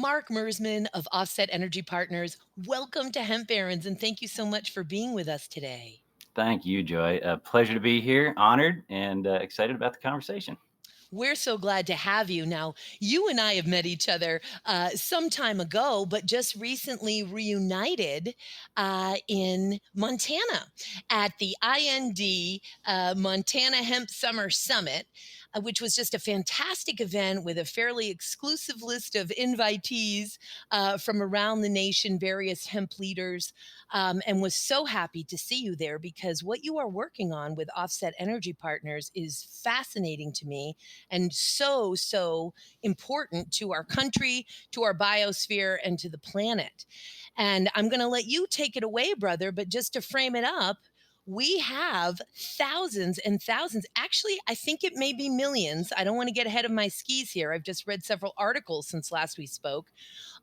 Mark Mersman of Offset Energy Partners. Welcome to Hemp Barons, and thank you so much for being with us today. Thank you, Joy. A pleasure to be here, honored and excited about the conversation. We're so glad to have you. Now, you and I have met each other some time ago, but just recently reunited in Montana at the IND Montana Hemp Summer Summit, which was just a fantastic event with a fairly exclusive list of invitees from around the nation, various hemp leaders, and was so happy to see you there because what you are working on with Offset Energy Partners is fascinating to me and so important to our country, to our biosphere, and to the planet. And I'm going to let you take it away, brother. But just to frame it up, we have thousands and thousands. Actually, I think it may be millions. I don't want to get ahead of my skis here. I've just read several articles since last we spoke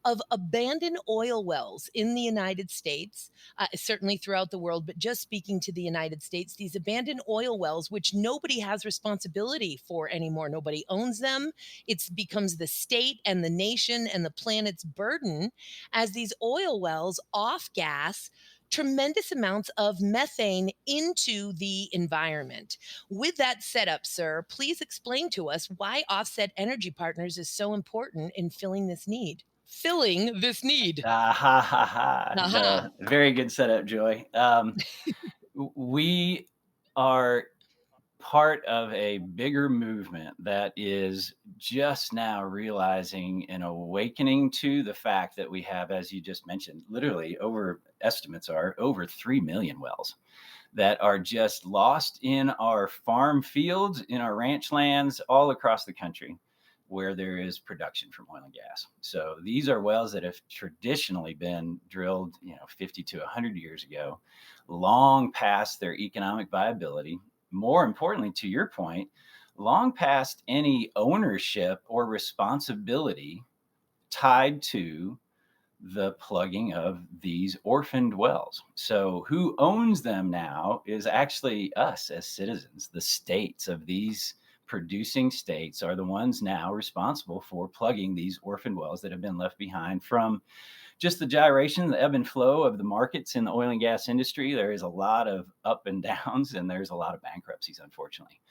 of abandoned oil wells in the United States, certainly throughout the world, but just speaking to the United States, these abandoned oil wells, which nobody has responsibility for anymore. Nobody owns them. It becomes the state and the nation and the planet's burden as these oil wells off gas tremendous amounts of methane into the environment. With that setup, sir, please explain to us why Offset Energy Partners is so important in filling this need. Filling this need. Ha ha ha. Aha. Very good setup, Joy. We are part of a bigger movement that is just now realizing and awakening to the fact that we have, as you just mentioned, literally estimates are over 3 million wells that are just lost in our farm fields, in our ranch lands, all across the country where there is production from oil and gas. So these are wells that have traditionally been drilled, 50 to 100 years ago, long past their economic viability. More importantly, to your point, long past any ownership or responsibility tied to the plugging of these orphaned wells. So who owns them now is actually us as citizens. The states of these producing states are the ones now responsible for plugging these orphaned wells that have been left behind from just the gyration, the ebb and flow of the markets in the oil and gas industry. There is a lot of up and downs, and there's a lot of bankruptcies, unfortunately.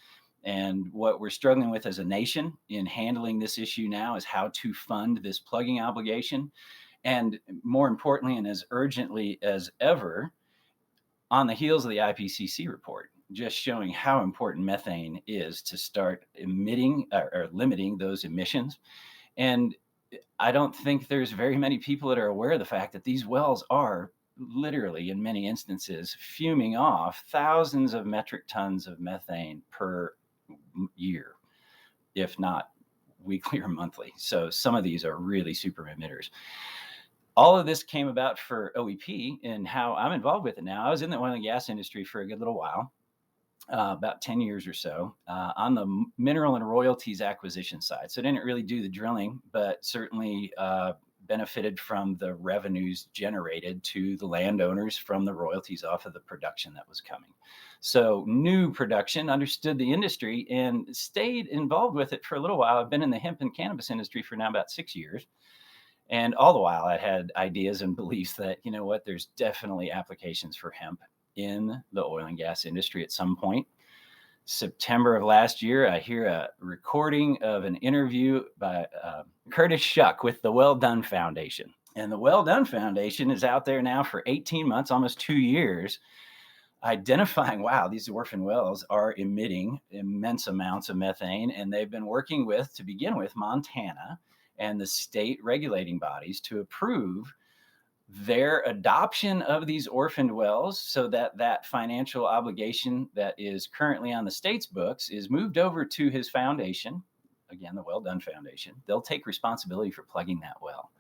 And what we're struggling with as a nation in handling this issue now is how to fund this plugging obligation. And more importantly, and as urgently as ever, on the heels of the IPCC report, just showing how important methane is to start emitting or limiting those emissions. And I don't think there's very many people that are aware of the fact that these wells are literally, in many instances, fuming off thousands of metric tons of methane per year, if not weekly or monthly. So some of these are really super emitters. All of this came about for OEP and how I'm involved with it now. I was in the oil and gas industry for a good little while, about 10 years or so, on the mineral and royalties acquisition side. So I didn't really do the drilling, but certainly benefited from the revenues generated to the landowners from the royalties off of the production that was coming. So new production, understood the industry, and stayed involved with it for a little while. I've been in the hemp and cannabis industry for now about 6 years. And all the while, I had ideas and beliefs that, there's definitely applications for hemp in the oil and gas industry at some point. September of last year, I hear a recording of an interview by Curtis Shuck with the Well Done Foundation. And the Well Done Foundation is out there now for 18 months, almost 2 years, identifying, wow, these orphan wells are emitting immense amounts of methane. And they've been working with, to begin with, Montana and the state regulating bodies to approve their adoption of these orphaned wells so that that financial obligation that is currently on the state's books is moved over to his foundation, again, the Well Done Foundation. They'll take responsibility for plugging that well.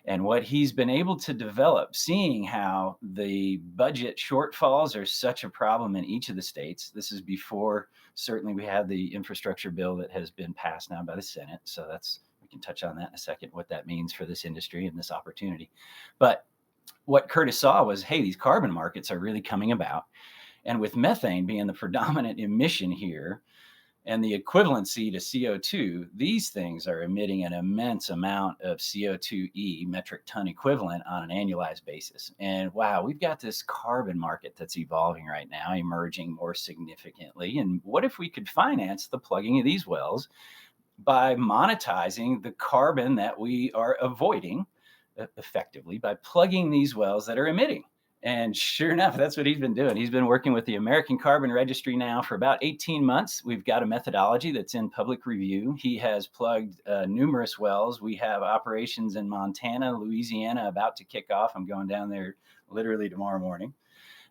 And what he's been able to develop, seeing how the budget shortfalls are such a problem in each of the states. This is before, certainly, we had the infrastructure bill that has been passed now by the Senate. So we can touch on that in a second, what that means for this industry and this opportunity. But what Curtis saw was, hey, these carbon markets are really coming about. And with methane being the predominant emission here, And the equivalency to CO2, these things are emitting an immense amount of CO2e, metric ton equivalent, on an annualized basis. And wow, we've got this carbon market that's evolving right now, emerging more significantly. And what if we could finance the plugging of these wells by monetizing the carbon that we are avoiding, effectively, by plugging these wells that are emitting? And sure enough, that's what he's been doing. He's been working with the American Carbon Registry now for about 18 months. We've got a methodology that's in public review. He has plugged numerous wells. We have operations in Montana, Louisiana about to kick off. I'm going down there literally tomorrow morning.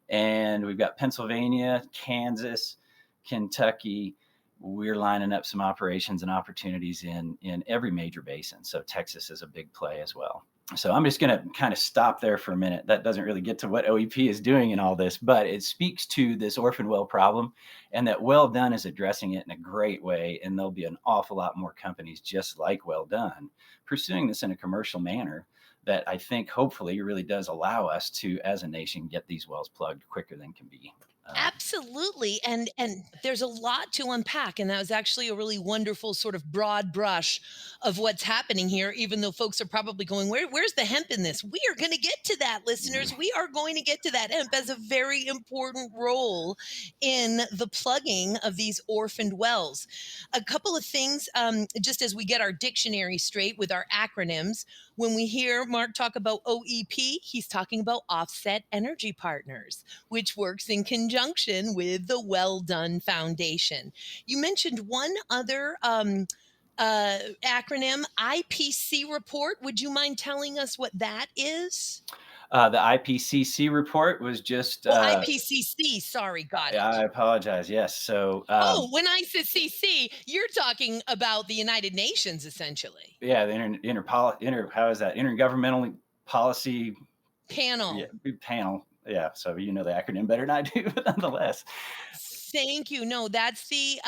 And we've got Pennsylvania, Kansas, Kentucky. We're lining up some operations and opportunities in every major basin. So Texas is a big play as well. So I'm just going to kind of stop there for a minute. That doesn't really get to what OEP is doing in all this, but it speaks to this orphan well problem, and that Well Done is addressing it in a great way. And there'll be an awful lot more companies just like Well Done pursuing this in a commercial manner that I think hopefully really does allow us to, as a nation, get these wells plugged quicker than can be. Absolutely. And there's a lot to unpack. And that was actually a really wonderful sort of broad brush of what's happening here, even though folks are probably going, where's the hemp in this? We are going to get to that, listeners. We are going to get to that. Hemp has a very important role in the plugging of these orphaned wells. A couple of things, just as we get our dictionary straight with our acronyms. When we hear Mark talk about OEP, he's talking about Offset Energy Partners, which works in conjunction with the Well Done Foundation. You mentioned one other acronym, IPC report. Would you mind telling us what that is? The IPCC report was just, Oh, IPCC. Sorry, got I it. apologize. Yes. So, Oh, when I said CC, you're talking about the United Nations, essentially. yeah, the how is that? Intergovernmental policy, yeah, Panel. panel. Yeah. So you know the acronym better than I do, but nonetheless, Thank you. No, that's the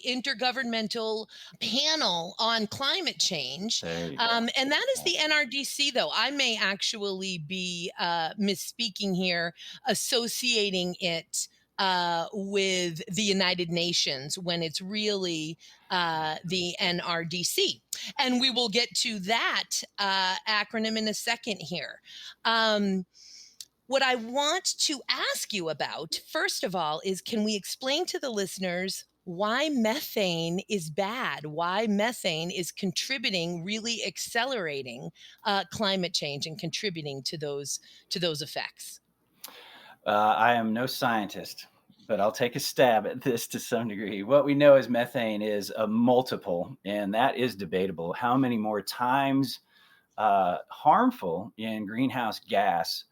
intergovernmental panel on climate change, there you go. and that is the NRDC. Though I may actually be misspeaking here, associating it with the United Nations when it's really the NRDC, and we will get to that acronym in a second here. Um, what I want to ask you about, first of all, is can we explain to the listeners why methane is bad, why methane is contributing, really accelerating climate change and contributing to those effects? I am no scientist, but I'll take a stab at this to some degree. What we know is methane is a multiple, and that is debatable. How many more times harmful in greenhouse gas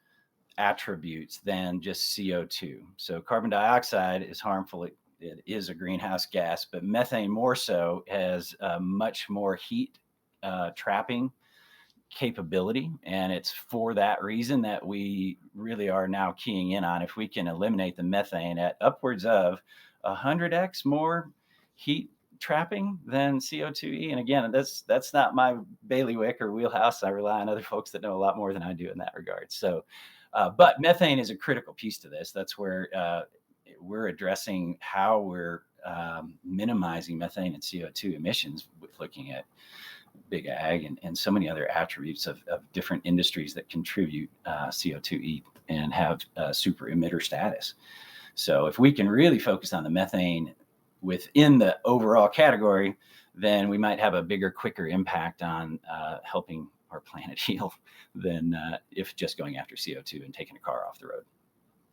attributes than just CO2. So carbon dioxide is harmful. It is a greenhouse gas, but methane more so has much more heat trapping capability. And it's for that reason that we really are now keying in on if we can eliminate the methane at upwards of 100x more heat trapping than CO2e. And again, that's not my bailiwick or wheelhouse. I rely on other folks that know a lot more than I do in that regard. So, but methane is a critical piece to this. That's where we're addressing how we're minimizing methane and CO2 emissions with looking at big ag and so many other attributes of different industries that contribute CO2e and have super emitter status. So if we can really focus on the methane within the overall category, then we might have a bigger, quicker impact on helping our planet heal than if just going after CO2 and taking a car off the road.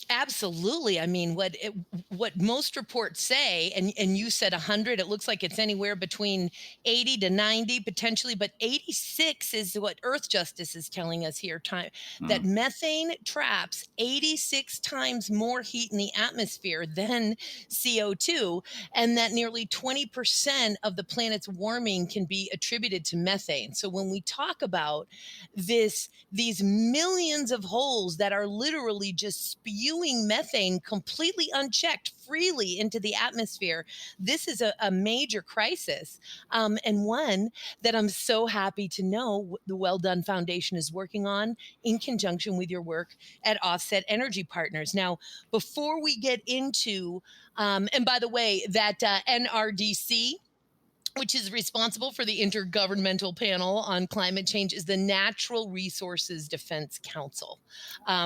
Absolutely. I mean, what most reports say, and you said 100, it looks like it's anywhere between 80 to 90 potentially, but 86 is what Earth Justice is telling us here. That Mm. methane traps 86 times more heat in the atmosphere than CO2, and that nearly 20% of the planet's warming can be attributed to methane. So when we talk about these millions of holes that are literally just spewing spewing methane completely unchecked freely into the atmosphere. This is a major crisis, and one that I'm so happy to know the Well Done Foundation is working on in conjunction with your work at Offset Energy Partners. Now, before we get into, and by the way, that NRDC, which is responsible for the Intergovernmental Panel on Climate Change, is the Natural Resources Defense Council,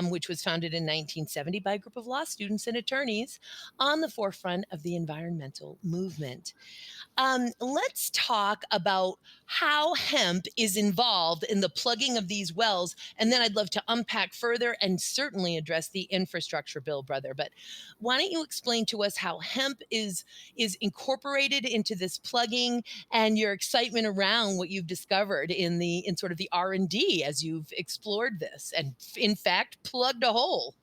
which was founded in 1970 by a group of law students and attorneys on the forefront of the environmental movement. Let's talk about how hemp is involved in the plugging of these wells, and then I'd love to unpack further and certainly address the infrastructure bill, brother. But why don't you explain to us how hemp is incorporated into this plugging and your excitement around what you've discovered in sort of the R&D as you've explored this and in fact plugged a hole.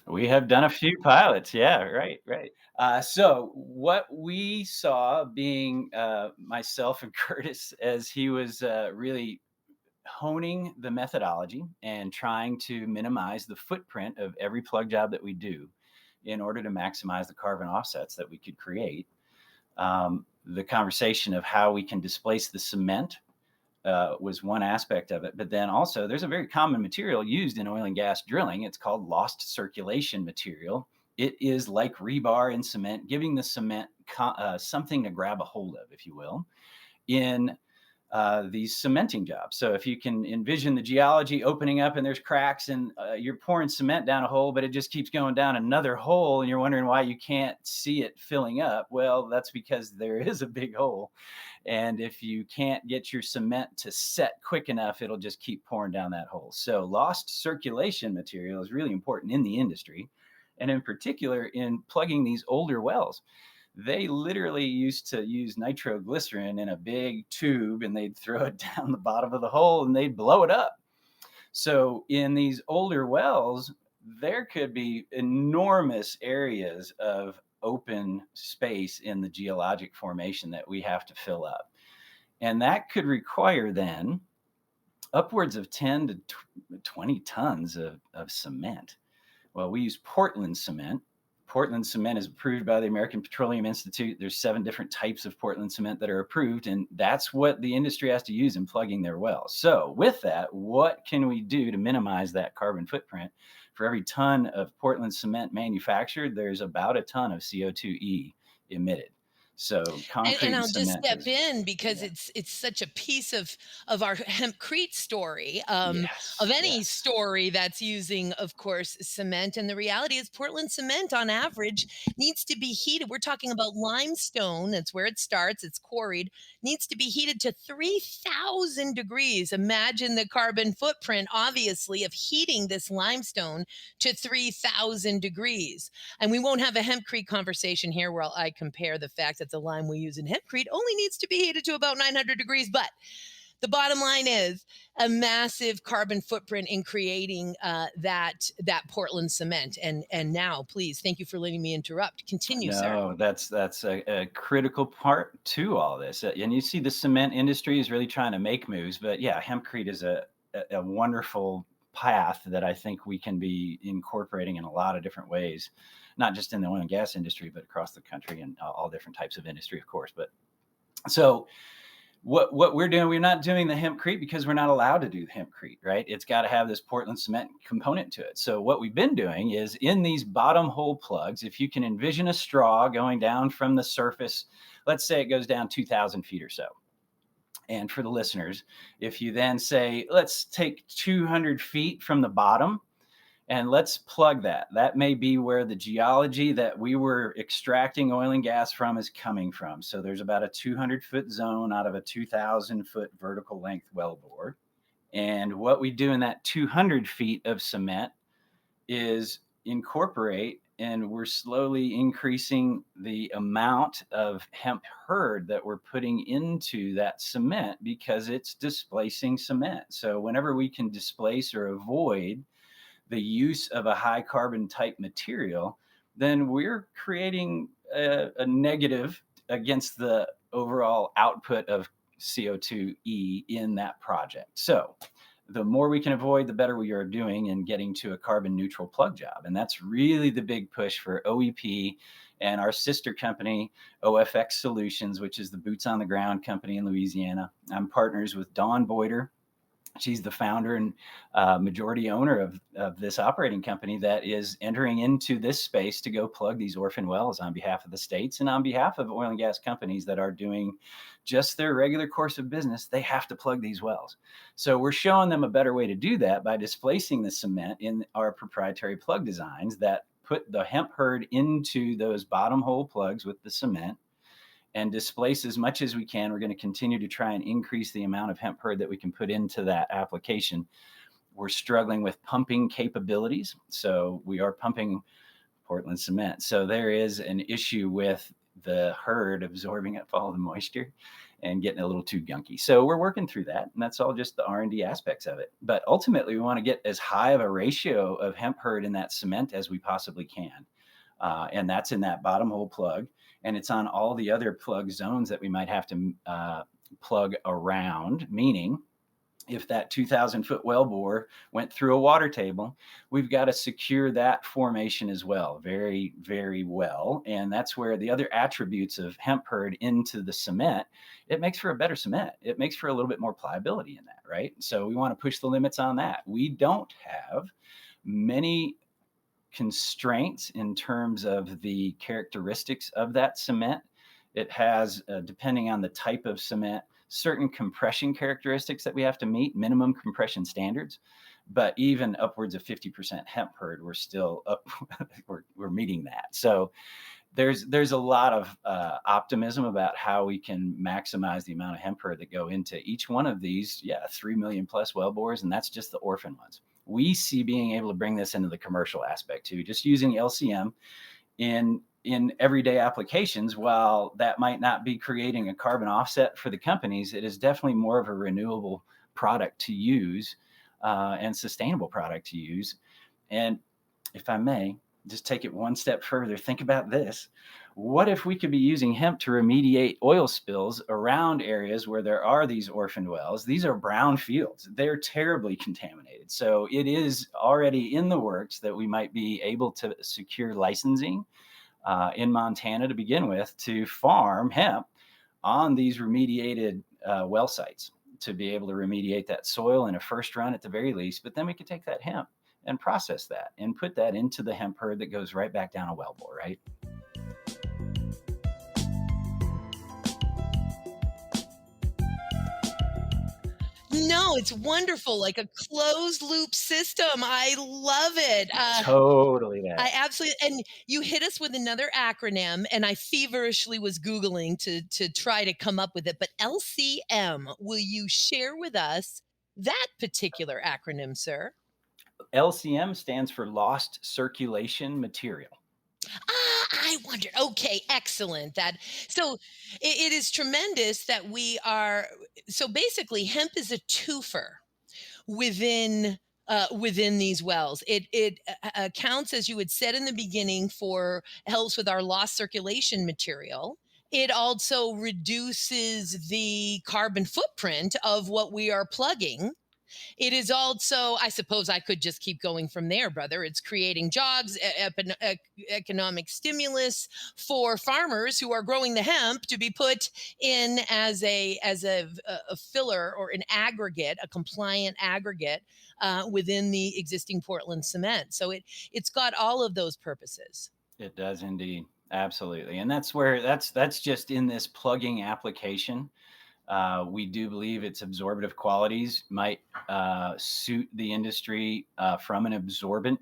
We have done a few pilots. Yeah, right, right. So what we saw being myself and Curtis as he was really honing the methodology and trying to minimize the footprint of every plug job that we do in order to maximize the carbon offsets that we could create. The conversation of how we can displace the cement was one aspect of it. But then also, there's a very common material used in oil and gas drilling. It's called lost circulation material. It is like rebar in cement, giving the cement something to grab a hold of, if you will, in these cementing jobs. So if you can envision the geology opening up and there's cracks and you're pouring cement down a hole, but it just keeps going down another hole and you're wondering why you can't see it filling up. Well, that's because there is a big hole. And if you can't get your cement to set quick enough, it'll just keep pouring down that hole. So lost circulation material is really important in the industry. And in particular, in plugging these older wells. They literally used to use nitroglycerin in a big tube and they'd throw it down the bottom of the hole and they'd blow it up. So in these older wells, there could be enormous areas of open space in the geologic formation that we have to fill up. And that could require then upwards of 10 to 20 tons of cement. Well, we use Portland cement. Portland cement is approved by the American Petroleum Institute. There's 7 different types of Portland cement that are approved, and that's what the industry has to use in plugging their wells. So with that, what can we do to minimize that carbon footprint? For every ton of Portland cement manufactured, there's about a ton of CO2e emitted. So And concrete and I'll just cement step is, in because yeah. it's such a piece of our hempcrete story, of Yes, any yes. story that's using, of course, cement. And the reality is, Portland cement, on average, needs to be heated. We're talking about limestone. That's where it starts. It's quarried. Needs to be heated to 3,000 degrees. Imagine the carbon footprint, obviously, of heating this limestone to 3,000 degrees. And we won't have a hempcrete conversation here where I compare the fact that the lime we use in hempcrete only needs to be heated to about 900 degrees. But the bottom line is a massive carbon footprint in creating that Portland cement. And now, please, thank you for letting me interrupt. Continue, sir. No, that's a critical part to all this. And you see the cement industry is really trying to make moves, but yeah, hempcrete is a wonderful path that I think we can be incorporating in a lot of different ways, not just in the oil and gas industry, but across the country and all different types of industry, of course. But so what we're doing, we're not doing the hempcrete because we're not allowed to do hempcrete, right? It's got to have this Portland cement component to it. So what we've been doing is in these bottom hole plugs, if you can envision a straw going down from the surface, let's say it goes down 2,000 feet or so. And for the listeners, if you then say, let's take 200 feet from the bottom and let's plug that. That may be where the geology that we were extracting oil and gas from is coming from. So there's about a 200-foot zone out of a 2,000-foot vertical length wellbore. And what we do in that 200 feet of cement is incorporate, and we're slowly increasing the amount of hemp hurd that we're putting into that cement because it's displacing cement. So whenever we can displace or avoid the use of a high carbon type material, then we're creating a negative against the overall output of CO2e in that project. So the more we can avoid, the better we are doing in getting to a carbon neutral plug job. And that's really the big push for OEP and our sister company, OFX Solutions, which is the boots on the ground company in Louisiana. I'm partners with Dawn Boyder. She's the founder and majority owner of this operating company that is entering into this space to go plug these orphan wells on behalf of the states and on behalf of oil and gas companies that are doing just their regular course of business. They have to plug these wells. So we're showing them a better way to do that by displacing the cement in our proprietary plug designs that put the hemp hurd into those bottom hole plugs with the cement and displace as much as we can. We're going to continue to try and increase the amount of hemp hurd that we can put into that application. We're struggling with pumping capabilities. So we are pumping Portland cement. So there is an issue with the hurd absorbing up all the moisture and getting a little too gunky. So we're working through that, and that's all just the R&D aspects of it. But ultimately, we want to get as high of a ratio of hemp hurd in that cement as we possibly can. And that's in that bottom hole plug. And it's on all the other plug zones that we might have to plug around, meaning if that 2,000-foot well bore went through a water table, we've got to secure that formation as well, very, very well. And that's where the other attributes of hemp hurd into the cement, it makes for a better cement. It makes for a little bit more pliability in that, right? So we want to push the limits on that. We don't have many constraints in terms of the characteristics of that cement. It has, depending on the type of cement, certain compression characteristics that we have to meet, minimum compression standards. But even upwards of 50% hemp hurd, we're still up, we're meeting that. So there's a lot of optimism about how we can maximize the amount of hemp hurd that go into each one of these, 3 million plus well bores, and that's just the orphan ones. We see being able to bring this into the commercial aspect too, just using LCM in everyday applications. While that might not be creating a carbon offset for the companies, it is definitely more of a renewable product to use and sustainable product to use. And if I may, just take it one step further. Think about this. What if we could be using hemp to remediate oil spills around areas where there are these orphaned wells? These are brown fields. They're terribly contaminated. So it is already in the works that we might be able to secure licensing in Montana to begin with to farm hemp on these remediated well sites to be able to remediate that soil in a first run at the very least. But then we could take that hemp and process that and put that into the hemp hurd that goes right back down a well bore, right? No, it's wonderful, like a closed loop system. I love it. Totally that. I absolutely, and you hit us with another acronym, and I feverishly was Googling to try to come up with it. But LCM, will you share with us that particular acronym, sir? LCM stands for lost circulation material. I wondered. Okay, excellent. That so it is tremendous that we are. So basically, hemp is a twofer within these wells. It accounts, as you had said in the beginning, for helps with our lost circulation material. It also reduces the carbon footprint of what we are plugging. It is also, I suppose I could just keep going from there, brother. It's creating jobs, economic stimulus for farmers who are growing the hemp to be put in as a filler or an aggregate, a compliant aggregate within the existing Portland cement. So it's got all of those purposes. It does indeed. Absolutely. And that's where that's just in this plugging application. We do believe its absorptive qualities might suit the industry from an absorbent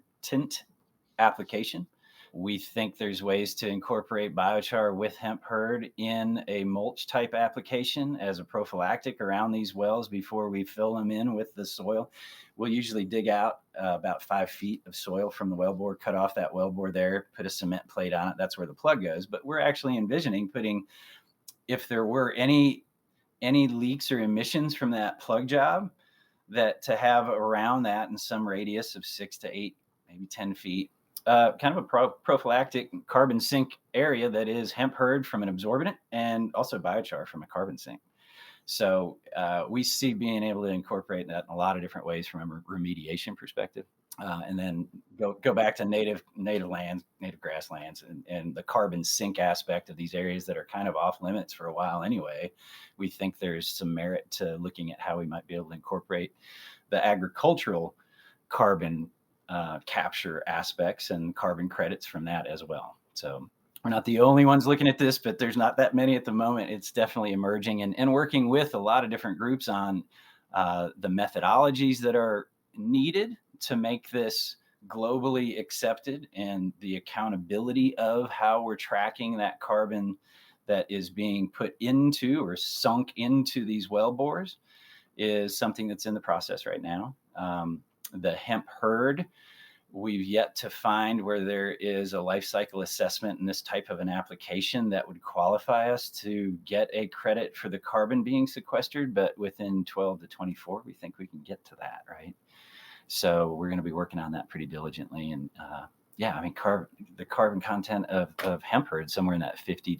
application. We think there's ways to incorporate biochar with hemp hurd in a mulch type application as a prophylactic around these wells before we fill them in with the soil. We'll usually dig out about 5 feet of soil from the wellbore, cut off that wellbore there, put a cement plate on it. That's where the plug goes. But we're actually envisioning putting, if there were any leaks or emissions from that plug job, that to have around that in some radius of 6 to 8, maybe 10 feet, kind of a prophylactic carbon sink area that is hemp hurd from an absorbent and also biochar from a carbon sink. So we see being able to incorporate that in a lot of different ways from a remediation perspective. And then go back to native lands, native grasslands, and the carbon sink aspect of these areas that are kind of off limits for a while anyway. We think there's some merit to looking at how we might be able to incorporate the agricultural carbon capture aspects and carbon credits from that as well. So we're not the only ones looking at this, but there's not that many at the moment. It's definitely emerging, and working with a lot of different groups on the methodologies that are needed to make this globally accepted, and the accountability of how we're tracking that carbon that is being put into or sunk into these well bores is something that's in the process right now. The hemp herd, we've yet to find where there is a life cycle assessment in this type of an application that would qualify us to get a credit for the carbon being sequestered, but within 12 to 24, we think we can get to that, right? So we're going to be working on that pretty diligently. And yeah, I mean, the carbon content of hemp herd somewhere in that 40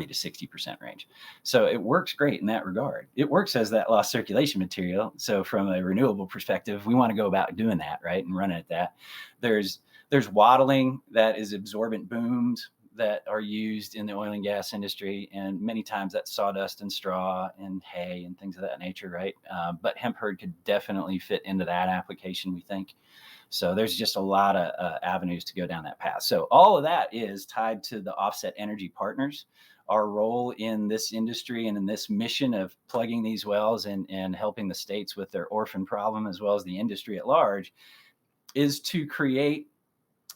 to 60% range. So it works great in that regard. It works as that lost circulation material. So from a renewable perspective, we want to go about doing that, right, and running at that. There's wattling that is absorbent booms that are used in the oil and gas industry, and many times that's sawdust and straw and hay and things of that nature, right? But hemp herd could definitely fit into that application, we think. So there's just a lot of avenues to go down that path. So all of that is tied to the Offset Energy Partners. Our role in this industry and in this mission of plugging these wells and helping the states with their orphan problem, as well as the industry at large, is to create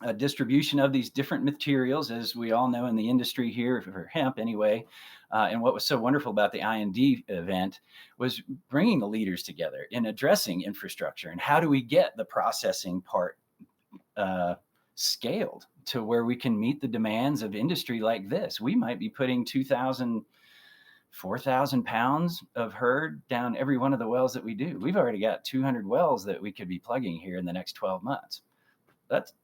a distribution of these different materials, as we all know in the industry here for hemp anyway. And what was so wonderful about the IND event was bringing the leaders together in addressing infrastructure and how do we get the processing part scaled to where we can meet the demands of industry like this. We might be putting 2,000, 4,000 pounds of herd down every one of the wells that we do. We've already got 200 wells that we could be plugging here in the next 12 months.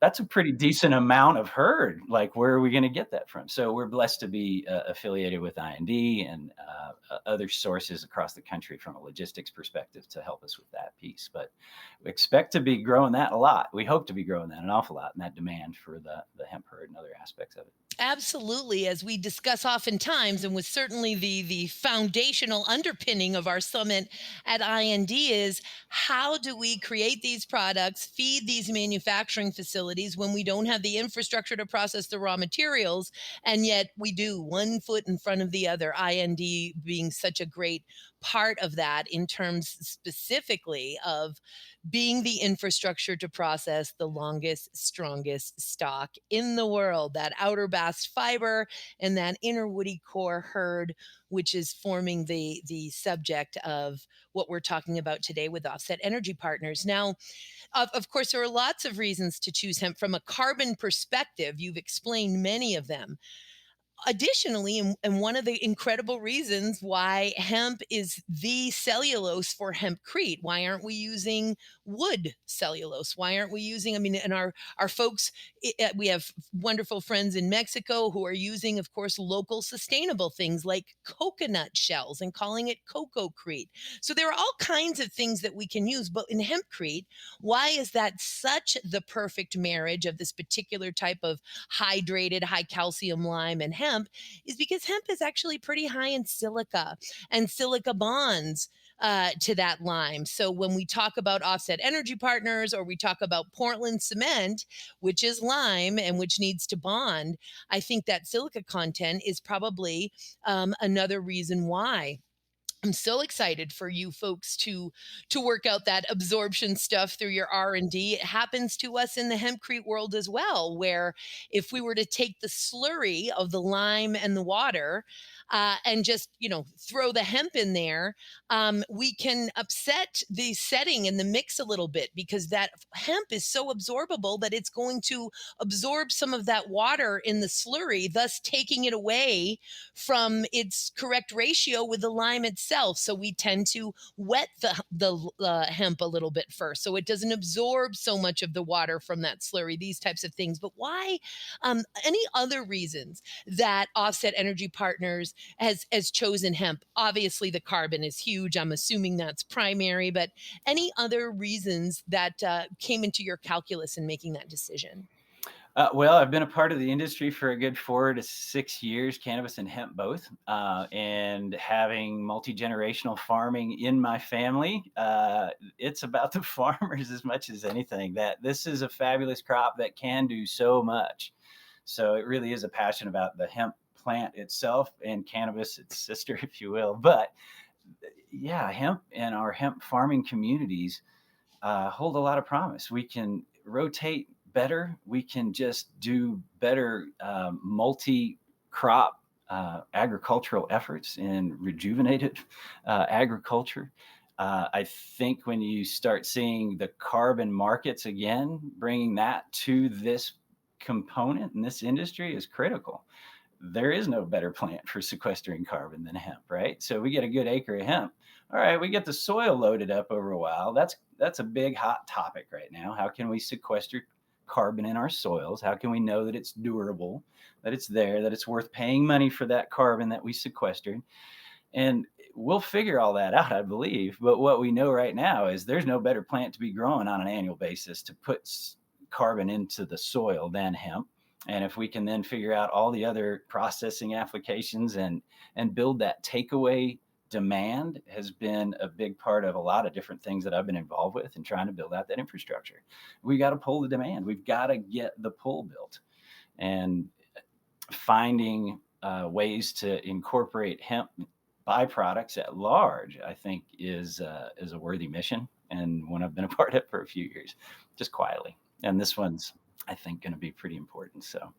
That's a pretty decent amount of herd. Like, where are we going to get that from? So we're blessed to be affiliated with IND and other sources across the country from a logistics perspective to help us with that piece. But we expect to be growing that a lot. We hope to be growing that an awful lot, and that demand for the hemp herd and other aspects of it. Absolutely, as we discuss oftentimes, and was certainly the foundational underpinning of our summit at IND, is how do we create these products, feed these manufacturing facilities when we don't have the infrastructure to process the raw materials, and yet we do, one foot in front of the other, IND being such a great part of that in terms specifically of being the infrastructure to process the longest, strongest stock in the world, that outer bast fiber and that inner woody core herd, which is forming the subject of what we're talking about today with Offset Energy Partners. Now, of course, there are lots of reasons to choose hemp from a carbon perspective. You've explained many of them. Additionally, and one of the incredible reasons why hemp is the cellulose for hempcrete, why aren't we using wood cellulose? Why aren't we using, I mean, and our folks, we have wonderful friends in Mexico who are using, of course, local sustainable things like coconut shells and calling it cocoa-crete. So there are all kinds of things that we can use, but in hempcrete, why is that such the perfect marriage of this particular type of hydrated, high calcium lime and hemp? Is because hemp is actually pretty high in silica, and silica bonds to that lime. So when we talk about Offset Energy Partners, or we talk about Portland cement, which is lime and which needs to bond, I think that silica content is probably another reason why. I'm so excited for you folks to work out that absorption stuff through your R&D. It happens to us in the hempcrete world as well, where if we were to take the slurry of the lime and the water and just throw the hemp in there, we can upset the setting and the mix a little bit, because that hemp is so absorbable that it's going to absorb some of that water in the slurry, thus taking it away from its correct ratio with the lime itself. itself. So we tend to wet the hemp a little bit first so it doesn't absorb so much of the water from that slurry, these types of things. But why, any other reasons that Offset Energy Partners has chosen hemp? Obviously, the carbon is huge. I'm assuming that's primary, but any other reasons that came into your calculus in making that decision? Well, I've been a part of the industry for a good 4 to 6 years, cannabis and hemp both, and having multi-generational farming in my family. It's about the farmers as much as anything. That this is a fabulous crop that can do so much. So it really is a passion about the hemp plant itself and cannabis, its sister, if you will. But yeah, hemp and our hemp farming communities hold a lot of promise. We can rotate better. We can just do better multi-crop agricultural efforts in rejuvenated agriculture. I think when you start seeing the carbon markets again, bringing that to this component in this industry is critical. There is no better plant for sequestering carbon than hemp, right? So we get a good acre of hemp. All right, we get the soil loaded up over a while. That's a big hot topic right now. How can we sequester carbon in our soils? How can we know that it's durable, that it's there, that it's worth paying money for that carbon that we sequestered? And we'll figure all that out, I believe. But what we know right now is there's no better plant to be growing on an annual basis to put carbon into the soil than hemp. And if we can then figure out all the other processing applications and build that takeaway demand has been a big part of a lot of different things that I've been involved with in trying to build out that infrastructure. We got to pull the demand. We've got to get the pull built, and finding ways to incorporate hemp byproducts at large, I think is a worthy mission, and one I've been a part of for a few years, just quietly. And this one's, I think, going to be pretty important. So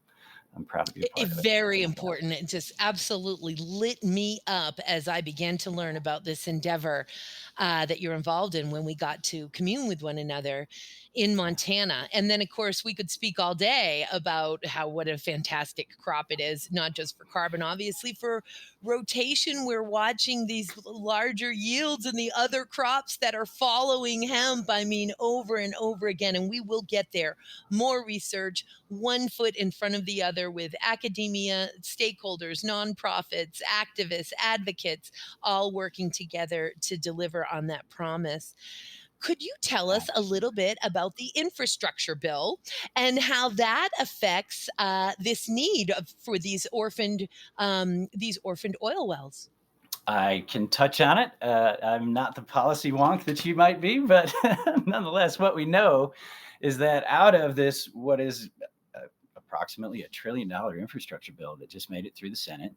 I'm proud to be a part of it. Very important. It just absolutely lit me up as I began to learn about this endeavor that you're involved in when we got to commune with one another in Yeah. Montana. And then, of course, we could speak all day about how what a fantastic crop it is, not just for carbon, obviously, for rotation. We're watching these larger yields and the other crops that are following hemp, I mean, over and over again. And we will get there. More research, one foot in front of the other with academia, stakeholders, nonprofits, activists, advocates, all working together to deliver on that promise. Could you tell us a little bit about the infrastructure bill and how that affects this need for these orphaned oil wells? I can touch on it. I'm not the policy wonk that you might be, but nonetheless, what we know is that out of this, what is approximately $1 trillion infrastructure bill that just made it through the Senate,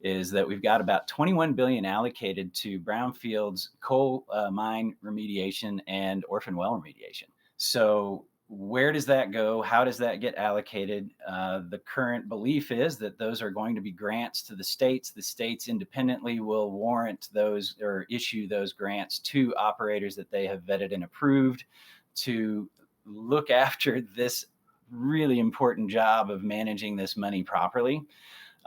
is that we've got about 21 billion allocated to brownfields, coal mine remediation, and orphan well remediation. So where does that go? How does that get allocated? The current belief is that those are going to be grants to the states. The states independently will warrant those or issue those grants to operators that they have vetted and approved to look after this really important job of managing this money properly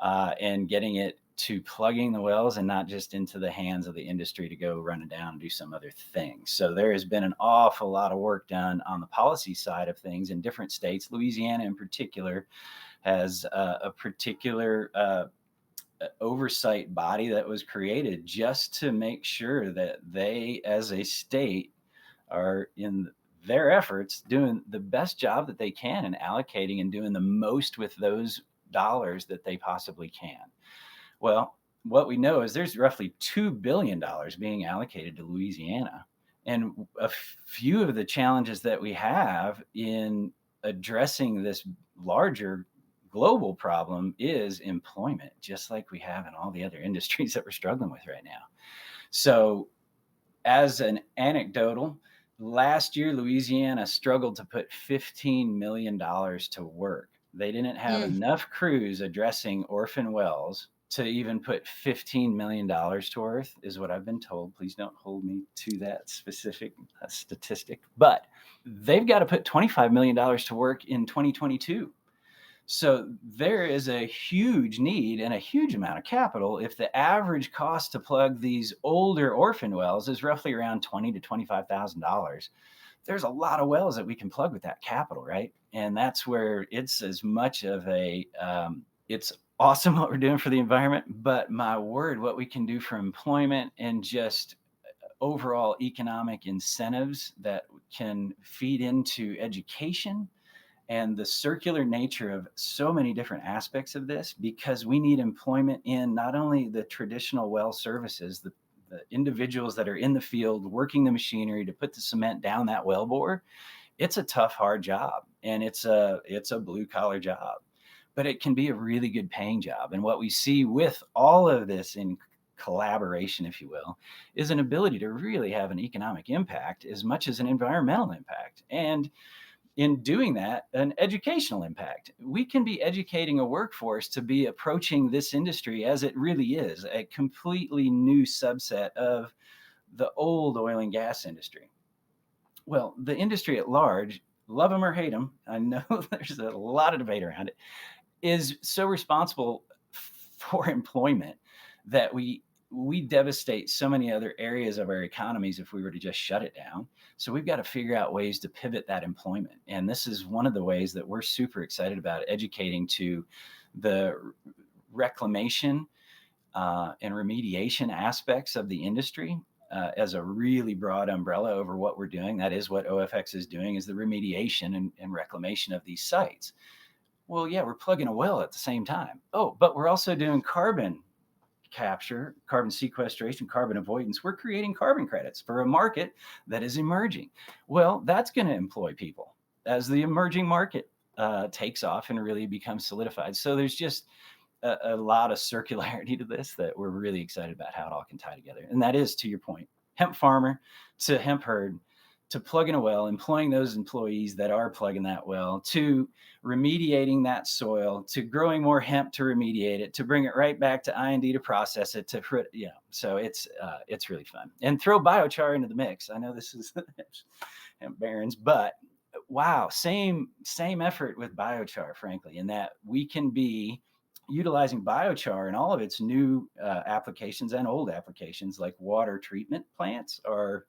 and getting it to plugging the wells and not just into the hands of the industry to go run it down and do some other thing. So there has been an awful lot of work done on the policy side of things in different states. Louisiana in particular has a particular oversight body that was created just to make sure that they as a state are in their efforts doing the best job that they can and allocating and doing the most with those dollars that they possibly can. Well, what we know is there's roughly $2 billion being allocated to Louisiana. And a few of the challenges that we have in addressing this larger global problem is employment, just like we have in all the other industries that we're struggling with right now. So, as an anecdotal, last year, Louisiana struggled to put $15 million to work. They didn't have Mm. enough crews addressing orphan wells to even put $15 million to worth, is what I've been told. Please don't hold me to that specific statistic. But they've got to put $25 million to work in 2022. So there is a huge need and a huge amount of capital. If the average cost to plug these older orphan wells is roughly around $20,000 to $25,000, there's a lot of wells that we can plug with that capital, right? And that's where it's as much of it's awesome what we're doing for the environment, but my word, what we can do for employment and just overall economic incentives that can feed into education and the circular nature of so many different aspects of this, because we need employment in not only the traditional well services, the individuals that are in the field working the machinery to put the cement down that well bore. It's a tough, hard job, and it's a blue collar job, but it can be a really good paying job. And what we see with all of this in collaboration, if you will, is an ability to really have an economic impact as much as an environmental impact. And in doing that, an educational impact. We can be educating a workforce to be approaching this industry as it really is, a completely new subset of the old oil and gas industry. Well, the industry at large, love them or hate them, I know there's a lot of debate around it, is so responsible for employment that we devastate so many other areas of our economies if we were to just shut it down. So we've got to figure out ways to pivot that employment. And this is one of the ways that we're super excited about educating to the reclamation and remediation aspects of the industry as a really broad umbrella over what we're doing. That is what OFX is doing, is the remediation and reclamation of these sites. Well, yeah, we're plugging a well at the same time. Oh, but we're also doing carbon capture, carbon sequestration, carbon avoidance. We're creating carbon credits for a market that is emerging. Well, that's going to employ people as the emerging market takes off and really becomes solidified. So there's just a lot of circularity to this that we're really excited about how it all can tie together. And that is, to your point, hemp farmer to hemp herd, to plugging a well, employing those employees that are plugging that well, to remediating that soil, to growing more hemp to remediate it, to bring it right back to I&D to process it, to so it's really fun. And throw biochar into the mix. I know this is hemp barons, but wow, same effort with biochar, frankly, in that we can be utilizing biochar in all of its new applications and old applications, like water treatment plants are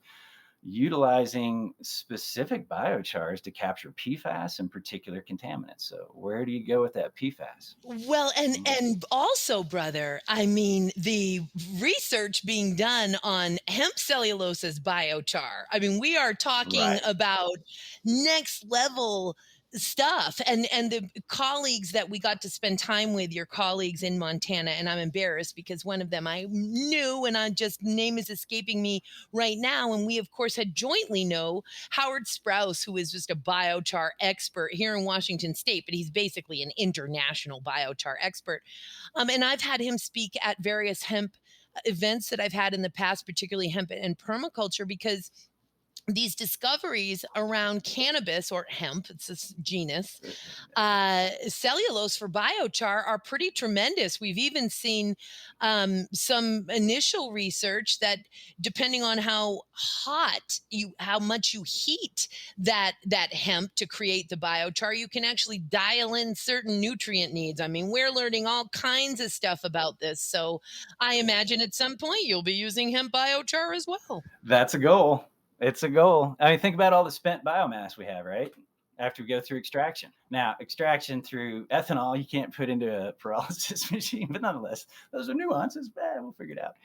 utilizing specific biochars to capture PFAS and particular contaminants. So where do you go with that PFAS? Well, and also, brother, I mean, the research being done on hemp cellulose as biochar. I mean, we are talking Right. about next level stuff. And the colleagues that we got to spend time with, your colleagues in Montana, and I'm embarrassed because one of them I knew, and I just name is escaping me right now. And we, of course, had jointly know Howard Sprouse, who is just a biochar expert here in Washington State, but he's basically an international biochar expert. And I've had him speak at various hemp events that I've had in the past, particularly hemp and permaculture, because these discoveries around cannabis or hemp, it's a genus, cellulose for biochar are pretty tremendous. We've even seen some initial research that, depending on how much you heat that hemp to create the biochar, you can actually dial in certain nutrient needs. I mean, we're learning all kinds of stuff about this. So I imagine at some point you'll be using hemp biochar as well. That's a goal. It's a goal. I mean, think about all the spent biomass we have, right? After we go through extraction. Now, extraction through ethanol, you can't put into a pyrolysis machine, but nonetheless, those are nuances. We'll figure it out.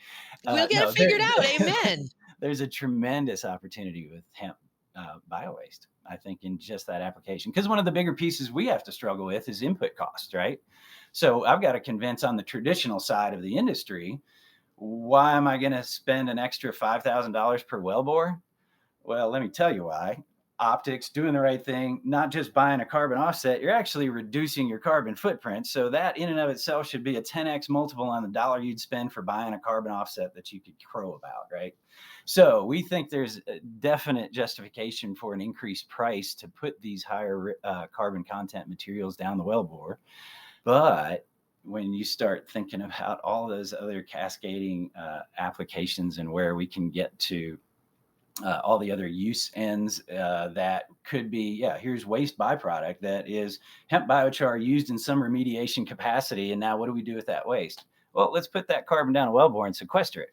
We'll get it No, figured out. Amen. there's a tremendous opportunity with hemp bio-waste, I think, in just that application. Because one of the bigger pieces we have to struggle with is input costs, right? So I've got to convince on the traditional side of the industry, why am I going to spend an extra $5,000 per wellbore? Well, let me tell you why. Optics, doing the right thing, not just buying a carbon offset, you're actually reducing your carbon footprint. So that in and of itself should be a 10x multiple on the dollar you'd spend for buying a carbon offset that you could crow about, right? So we think there's a definite justification for an increased price to put these higher carbon content materials down the wellbore. But when you start thinking about all those other cascading applications and where we can get to all the other use ends that could be, yeah, here's waste byproduct that is hemp biochar used in some remediation capacity. And now what do we do with that waste? Well, let's put that carbon down a wellbore and sequester it.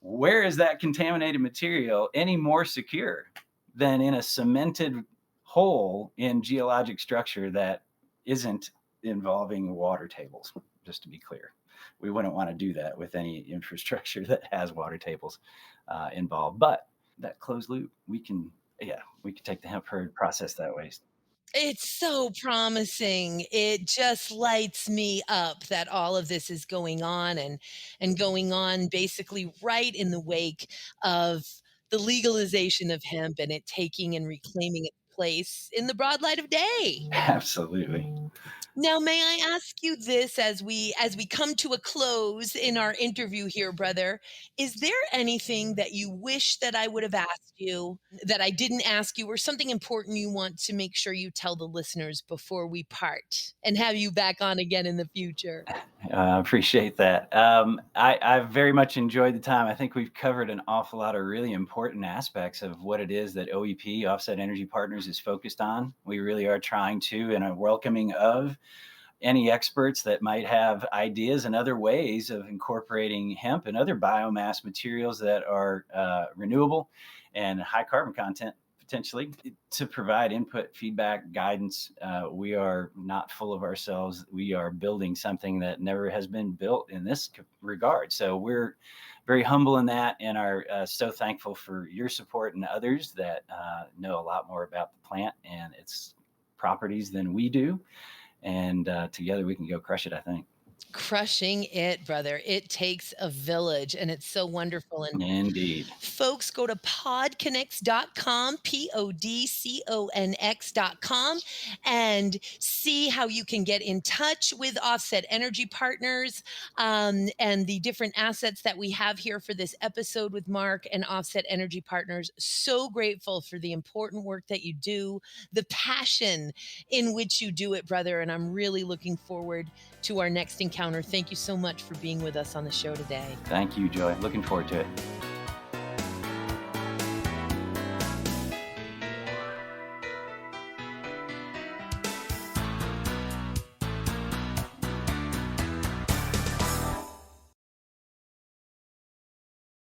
Where is that contaminated material any more secure than in a cemented hole in geologic structure that isn't involving water tables? Just to be clear, we wouldn't want to do that with any infrastructure that has water tables involved. But that closed loop, we can, yeah, we can take the hemp herd, process that waste. It's so promising. It just lights me up that all of this is going on and going on basically right in the wake of the legalization of hemp and it taking and reclaiming its place in the broad light of day. Absolutely. Now, may I ask you this as we come to a close in our interview here, brother? Is there anything that you wish that I would have asked you that I didn't ask you, or something important you want to make sure you tell the listeners before we part and have you back on again in the future? I appreciate that. I've very much enjoyed the time. I think we've covered an awful lot of really important aspects of what it is that OEP, Offset Energy Partners, is focused on. We really are trying to, and are welcoming of any experts that might have ideas and other ways of incorporating hemp and other biomass materials that are renewable and high carbon content potentially to provide input, feedback, guidance. We are not full of ourselves. We are building something that never has been built in this regard. So we're very humble in that and are so thankful for your support and others that know a lot more about the plant and its properties than we do. And together we can go crush it, I think. Crushing it, brother. It takes a village, and it's so wonderful. And Indeed. folks, go to podconx.com, podconx.com, and see how you can get in touch with Offset Energy Partners and the different assets that we have here for this episode with Mark and Offset Energy Partners. So grateful for the important work that you do, the passion in which you do it, brother. And I'm really looking forward to our next encounter. Thank you so much for being with us on the show today. Thank you, Joy. Looking forward to it.